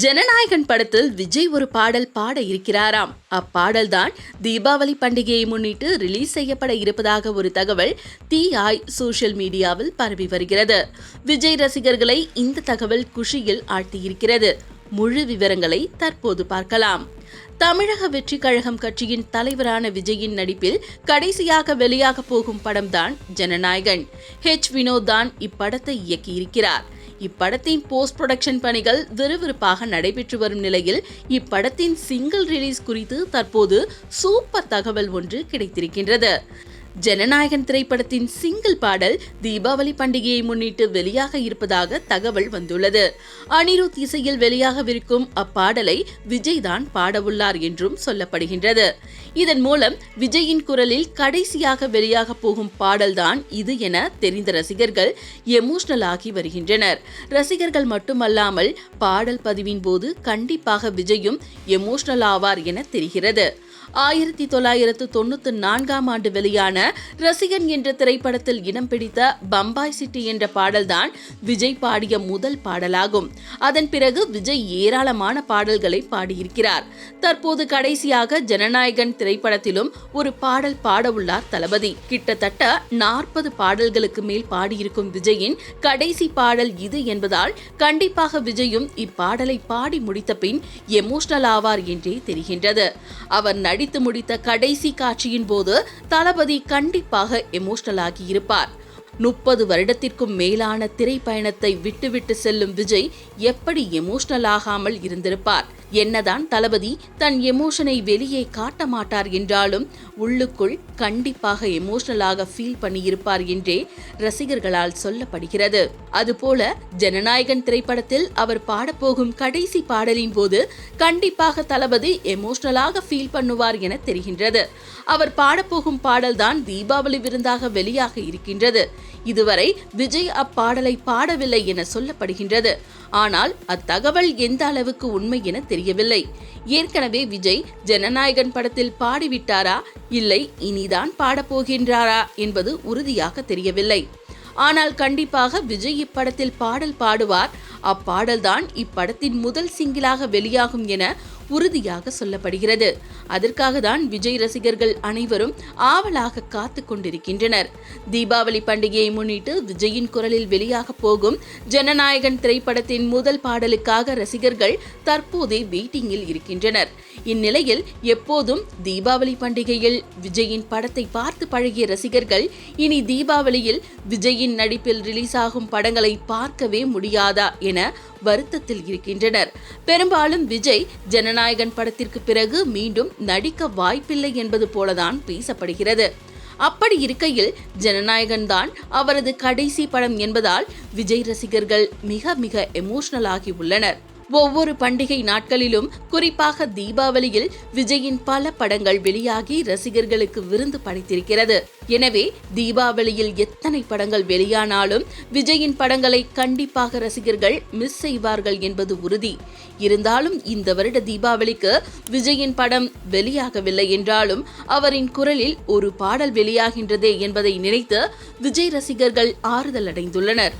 ஜனநாயகன் படத்தில் விஜய் ஒரு பாடல் பாட இருக்கிறாராம். அப்பாடல்தான் தீபாவளி பண்டிகையை முன்னிட்டு ரிலீஸ் செய்யப்பட இருப்பதாக ஒரு தகவல் தீயாய் சோஷியல் மீடியாவில் பரவி வருகிறது. விஜய் ரசிகர்களை இந்த தகவல் குஷியில் ஆழ்த்தியிருக்கிறது. முழு விவரங்களை தற்போது பார்க்கலாம். தமிழக வெற்றி கழகம் கட்சியின் தலைவரான விஜயின் நடிப்பில் கடைசியாக வெளியாக போகும் படம்தான் ஜனநாயகன். வினோத் தான் இப்படத்தை இயக்கியிருக்கிறார். இப்படத்தின் போஸ்ட் புரொடக்ஷன் பணிகள் விறுவிறுப்பாக நடைபெற்று வரும் நிலையில் இப்படத்தின் சிங்கிள் ரிலீஸ் குறித்து தற்போது சூப்பர் தகவல் ஒன்று கிடைத்திருக்கின்றது. ஜனநாயகன் திரைப்படத்தின் சிங்கிள் பாடல் தீபாவளி பண்டிகையை முன்னிட்டு வெளியாக இருப்பதாக தகவல் வந்துள்ளது. அனிருத் இசையில் வெளியாகவிருக்கும் அப்பாடலை விஜய் தான் பாடவுள்ளார் என்றும் சொல்லப்படுகின்றது. இதன் மூலம் விஜயின் குரலில் கடைசியாக வெளியாக போகும் பாடல்தான் இது என தெரிந்த ரசிகர்கள் எமோஷனல் ஆகி வருகின்றனர். ரசிகர்கள் மட்டுமல்லாமல் பாடல் பதிவின் போது கண்டிப்பாக விஜயும் எமோஷனல் ஆவார் என தெரிகிறது. 1994 ஆண்டு வெளியான ரசிகன் என்ற திரைப்படத்தில் இடம் பிடித்த பம்பாய் சிட்டி என்ற பாடல்தான் விஜய் பாடிய முதல் பாடலாகும். அதன் பிறகு விஜய் ஏராளமான பாடல்களை பாடியிருக்கிறார். தற்போது கடைசியாக ஜனநாயகன் திரைப்படத்திலும் ஒரு பாடல் பாடவுள்ளார் தளபதி. கிட்டத்தட்ட 40 பாடல்களுக்கு மேல் பாடியிருக்கும் விஜயின் கடைசி பாடல் இது என்பதால் கண்டிப்பாக விஜயும் இப்பாடலை பாடி முடித்த பின் எமோஷனல் ஆவார் என்றே தெரிகின்றது. அவர் நடித்து முடித்த கடைசி காட்சியின் போது தளபதி கண்டிப்பாக எமோஷனல் ஆகியிருப்பார். 30 வருடத்திற்கும் மேலான திரைப்பயணத்தை விட்டுவிட்டு செல்லும் விஜய் எப்படி எமோஷனல் ஆகாமல் இருந்திருப்பார்? என்னதான் தளபதி தன் எமோஷனை வெளியே காட்ட மாட்டார் என்றாலும் உள்ளுக்குள் கண்டிப்பாக எமோஷனலாக ஃபீல் பண்ணியிருப்பார் என்றே ரசிகர்களால் சொல்லப்படுகிறது. அதுபோல ஜனநாயகன் திரைப்படத்தில் அவர் பாடப்போகும் கடைசி பாடலின் போது கண்டிப்பாக தளபதி எமோஷனலாக ஃபீல் பண்ணுவார் என தெரிகின்றது. அவர் பாடப்போகும் பாடல்தான் தீபாவளி விருந்தாக வெளியாக இருக்கின்றது. இதுவரை விஜய் அப்பாடலை பாடவில்லை என சொல்லப்படுகின்றது. ஆனால் அத்தகவல் எந்த அளவுக்கு உண்மை என தெரியவில்லை. ஏற்கனவே விஜய் ஜனநாயகன் படத்தில் பாடிவிட்டாரா, இல்லை இனிதான் பாடப்போகின்றாரா என்பது உறுதியாக தெரியவில்லை. ஆனால் கண்டிப்பாக விஜய் இப்படத்தில் பாடல் பாடுவார். அப்பாடல்தான் இப்படத்தின் முதல் சிங்கிளாக வெளியாகும் என உறுதியாக சொல்லப்படுகிறது. அதற்காக தான் விஜய் ரசிகர்கள் அனைவரும் ஆவலாக காத்து கொண்டிருக்கின்றனர். தீபாவளி பண்டிகையை முன்னிட்டு விஜயின் குரலில் வெளியாக போகும் ஜனநாயகன் திரைப்படத்தின் முதல் பாடலுக்காக ரசிகர்கள் தற்போதே வெயிட்டிங்கில் இருக்கின்றனர். இந்நிலையில் எப்போதும் தீபாவளி பண்டிகையில் விஜயின் படத்தை பார்த்து பழகிய ரசிகர்கள் இனி தீபாவளியில் விஜயின் நடிப்பில் ரிலீஸ் ஆகும் படங்களை பார்க்கவே முடியாதா என வருத்தத்தில் இருக்கின்றனர். பெரும்பாலும் விஜய் ஜனநாயகன் படத்திற்கு பிறகு மீண்டும் நடிக்க வாய்ப்பில்லை என்பது போலதான் பேசப்படுகிறது. அப்படி இருக்கையில் ஜனநாயகன் தான் அவரது கடைசி படம் என்பதால் விஜய் ரசிகர்கள் மிக மிக எமோஷனல் ஆகி உள்ளனர். ஒவ்வொரு பண்டிகை நாட்களிலும் குறிப்பாக தீபாவளியில் விஜயின் பல படங்கள் வெளியாகி ரசிகர்களுக்கு விருந்து படைத்திருக்கிறது. எனவே தீபாவளியில் எத்தனை படங்கள் வெளியானாலும் விஜயின் படங்களை கண்டிப்பாக ரசிகர்கள் மிஸ் செய்வார்கள் என்பது உறுதி. இருந்தாலும் இந்த வருட தீபாவளிக்கு விஜயின் படம் வெளியாகவில்லை என்றாலும் அவரின் குரலில் ஒரு பாடல் வெளியாகின்றதே என்பதை நினைத்து விஜய் ரசிகர்கள் ஆறுதல் அடைந்துள்ளனர்.